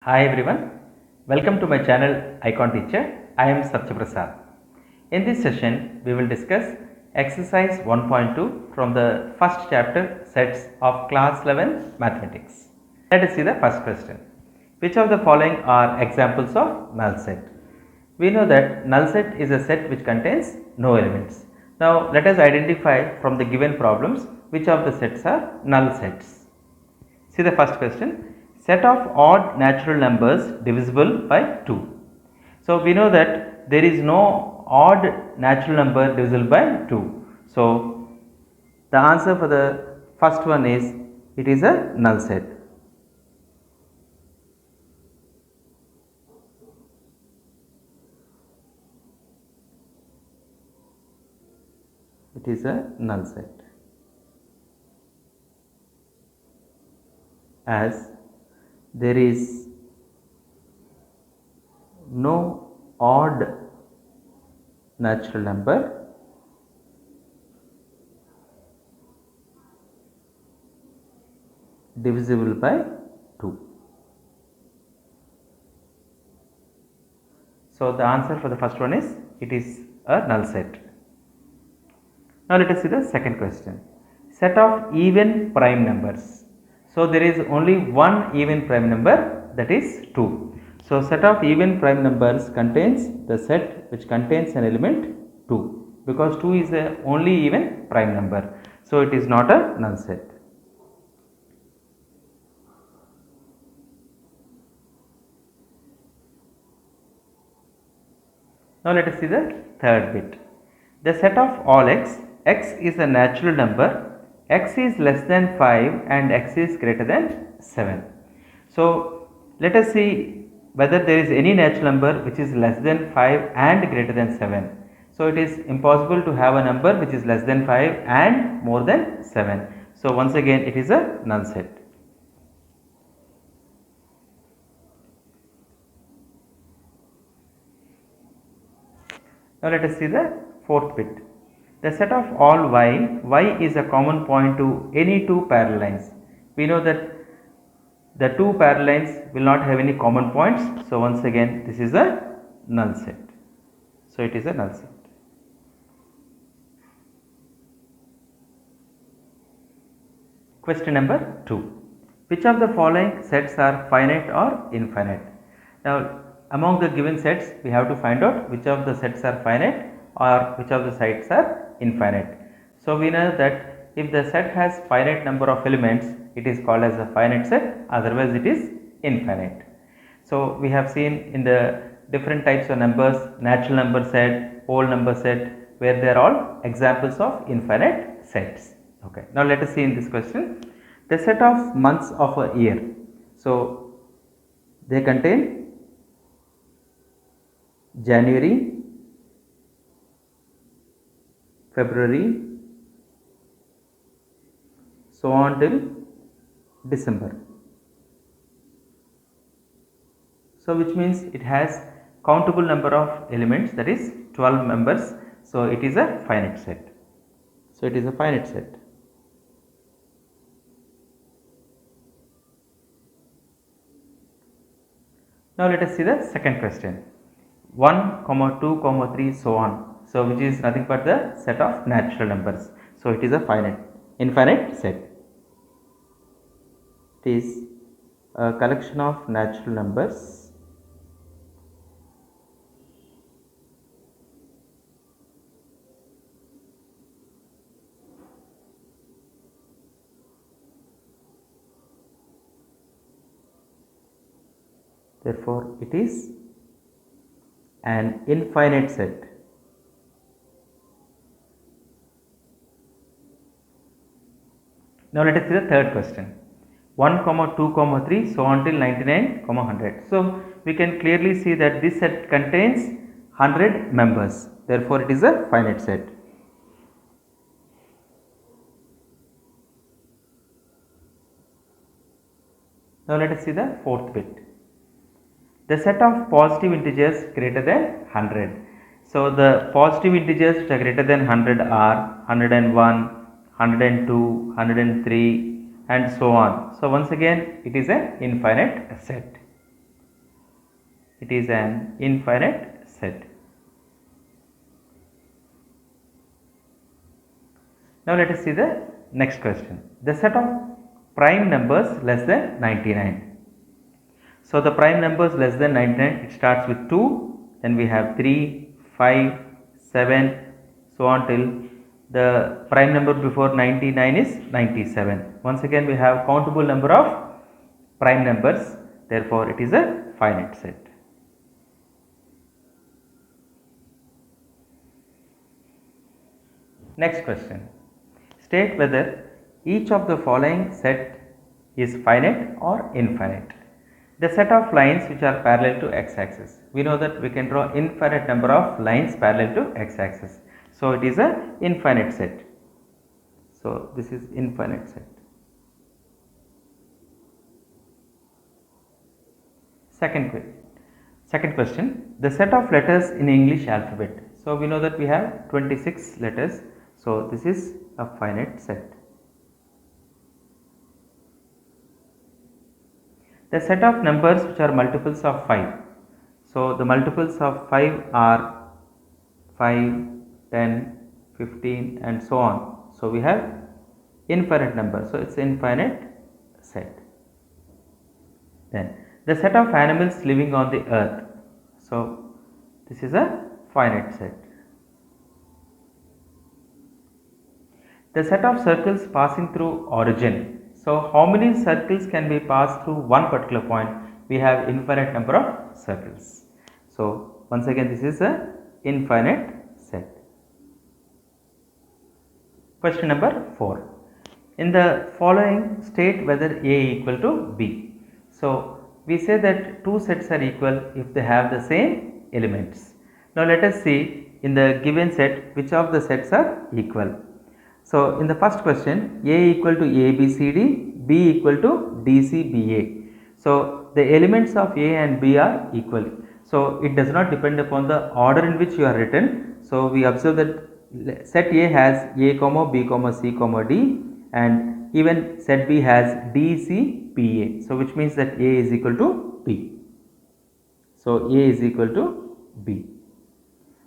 Hi everyone, welcome to my channel Icon Teacher. I am Satyaprasad. In this session, we will discuss exercise 1.2 from the first chapter sets of class 11 mathematics. Let us see the first question. Which of the following are examples of null set? We know that null set is a set which contains no elements. Now let us identify from the given problems which of the sets are null sets. See the first question, set of odd natural numbers divisible by 2. So we know that there is no odd natural number divisible by 2. So the answer for the first one is, it is a null set. It is a null set, as there is no odd natural number divisible by 2. So the answer for the first one is, it is a null set. Now let us see the second question. Set of even prime numbers. So there is only one even prime number, that is 2. So set of even prime numbers contains the set which contains an element 2, because 2 is the only even prime number. So it is not a null set. Now let us see the third bit. The set of all x is a natural number, x is less than 5 and x is greater than 7. So let us see whether there is any natural number which is less than 5 and greater than 7. So it is impossible to have a number which is less than 5 and more than 7. So once again it is a null set. Now let us see the fourth bit. The set of all y is a common point to any two parallel lines. We know that the two parallel lines will not have any common points. So once again this is a null set. So it is a null set. Question number 2. Which of the following sets are finite or infinite? Now among the given sets, we have to find out which of the sets are finite or which of the sets are infinite. So we know that if the set has finite number of elements, it is called as a finite set, otherwise it is infinite. So we have seen in the different types of numbers, natural number set, whole number set, where they are all examples of infinite sets. Okay. Now let us see in this question, the set of months of a year. So they contain January, February, so on till December. So which means it has countable number of elements, that is 12 members. So it is a finite set. So it is a finite set. Now let us see the second question. 1, 2, 3, so on. So which is nothing but the set of natural numbers. So it is a infinite set. It is a collection of natural numbers therefore it is an infinite set. Now let us see the third question. 1, 2, 3, so on till 99, 100. So we can clearly see that this set contains 100 members. Therefore it is a finite set. Now let us see the fourth bit. The set of positive integers greater than 100. So the positive integers which are greater than 100 are 101, 102, 103 and so on. So once again it is an infinite set. it is an infinite set. Now let us see the next question. The set of prime numbers less than 99. So the prime numbers less than 99, it starts with 2, then we have 3, 5, 7, so on till the prime number before 99 is 97. Once again we have countable number of prime numbers, therefore it is a finite set. Next question. State whether each of the following set is finite or infinite. The set of lines which are parallel to x-axis. We know that we can draw infinite number of lines parallel to x-axis. So it is a infinite set. So this is infinite set. Second question. The set of letters in English alphabet. So we know that we have 26 letters. So this is a finite set. The set of numbers which are multiples of 5. So the multiples of 5 are 5, 10, 15 and so on. So we have infinite number. So it's infinite set. Then the set of animals living on the earth. So this is a finite set. The set of circles passing through origin. So how many circles can be passed through one particular point? We have infinite number of circles. So once again this is a infinite set. Question number 4. In the following state whether A equal to B. So we say that two sets are equal if they have the same elements. Now let us see in the given set which of the sets are equal. So in the first question, A equal to ABCD, B equal to DCBA. So the elements of A and B are equal. So it does not depend upon the order in which you are written. So we observe that set A has A, B, C, D, and even set B has DCBA. So which means that A is equal to B. So A is equal to B.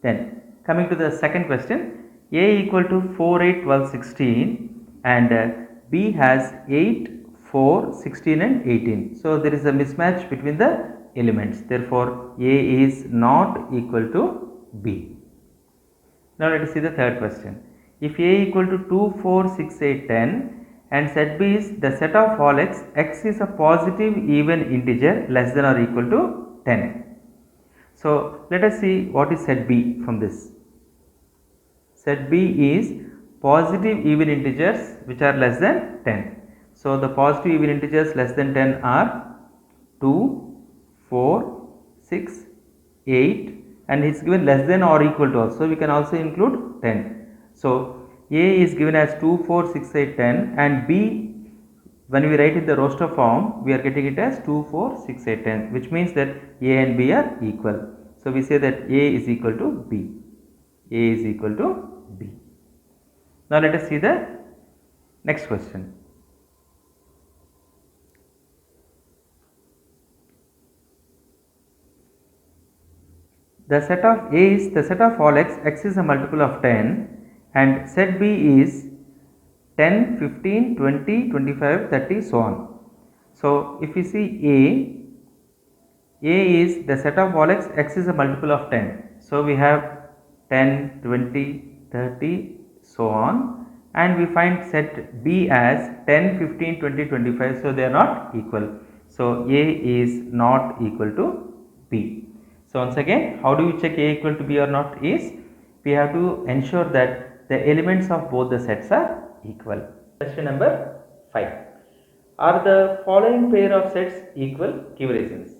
Then coming to the second question. A equal to 4, 8, 12, 16 and B has 8, 4, 16 and 18. So there is a mismatch between the elements. Therefore, A is not equal to B. Now let us see the third question. If A equal to 2, 4, 6, 8, 10 and set B is the set of all x is a positive even integer less than or equal to 10. So let us see what is set B from this. Set B is positive even integers which are less than 10. So the positive even integers less than 10 are 2, 4, 6, 8 and it is given less than or equal to also. We can also include 10. So A is given as 2, 4, 6, 8, 10 and B, when we write in the roster form we are getting it as 2, 4, 6, 8, 10, which means that A and B are equal. So we say that A is equal to B. A is equal to B. Now let us see the next question. The set of A is the set of all x is a multiple of 10 and set B is 10, 15, 20, 25, 30 so on. So if we see A is the set of all x is a multiple of 10. So we have 10, 20, 30 so on and we find set B as 10, 15, 20, 25, so they are not equal. So A is not equal to B. So once again, how do you check A equal to B or not is we have to ensure that the elements of both the sets are equal. Question number 5. Are the following pair of sets equal? Give reasons.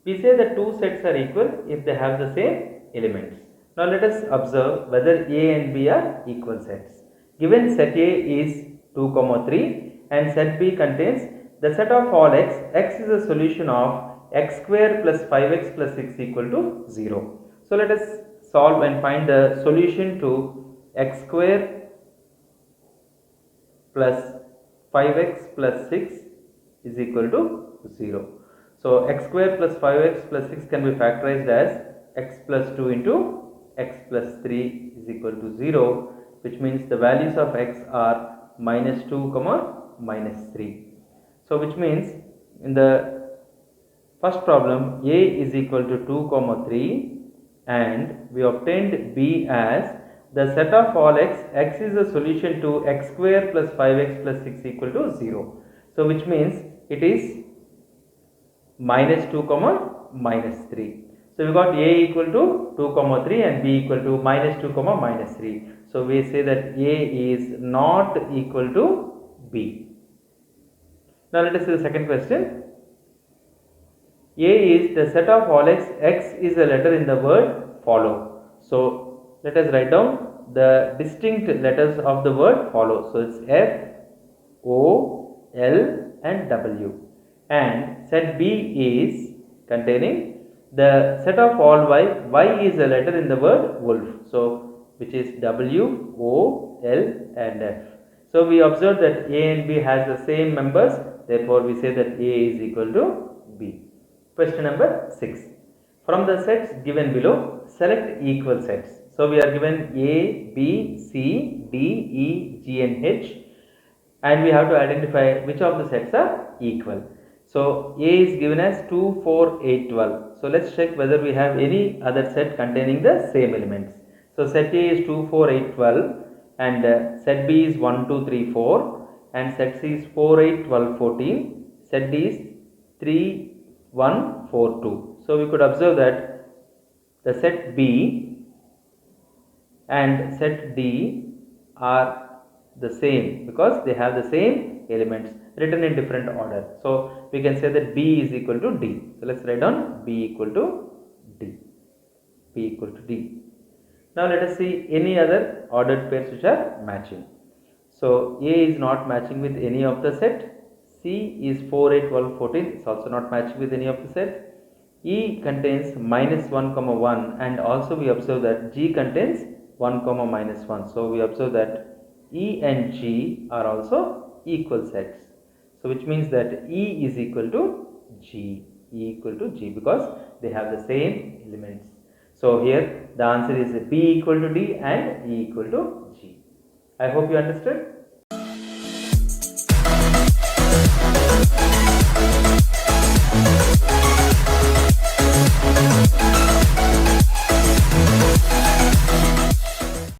We say that two sets are equal if they have the same elements. Now let us observe whether A and B are equal sets. Given set A is 2, 3 and set B contains the set of all x is a solution of x square plus 5x plus 6 equal to 0. So let us solve and find the solution to x square plus 5x plus 6 is equal to 0. So x square plus 5x plus 6 can be factorized as x plus 2 into x plus 3 is equal to 0, which means the values of x are minus 2 comma minus 3. So which means in the first problem a is equal to 2 comma 3, and we obtained b as the set of all x is a solution to x square plus 5x plus 6 equal to 0. So which means it is minus 2 comma minus 3. So we got a equal to 2 comma 3 and b equal to minus 2 comma minus 3. So we say that a is not equal to b. Now let us see the second question. A is the set of all x is a letter in the word follow. So let us write down the distinct letters of the word follow. So it's F, O, L and W. And set B is containing the set of all y is a letter in the word wolf. So which is W, O, L and F. So we observe that A and B has the same members, therefore we say that A is equal to B. Question number 6. From the sets given below, select equal sets. So we are given A, B, C, D, E, G and H, and we have to identify which of the sets are equal. So A is given as 2, 4, 8, 12. So let's check whether we have any other set containing the same elements. So set A is 2, 4, 8, 12 and set B is 1, 2, 3, 4 and set C is 4, 8, 12, 14. Set D is 3, 1, 4, 2. So we could observe that the set B and set D are the same because they have the same elements written in different order. So we can say that B is equal to D. So let's write down B equal to D. B equal to D. Now let us see any other ordered pairs which are matching. So A is not matching with any of the set. C is 4, 8, 12, 14. It's also not matching with any of the set. E contains minus 1 comma 1 and also we observe that G contains 1 comma minus 1. So we observe that E and G are also equal sets. So which means that E is equal to G. E equal to G because they have the same elements. So here the answer is B equal to D and E equal to G. I hope you understood.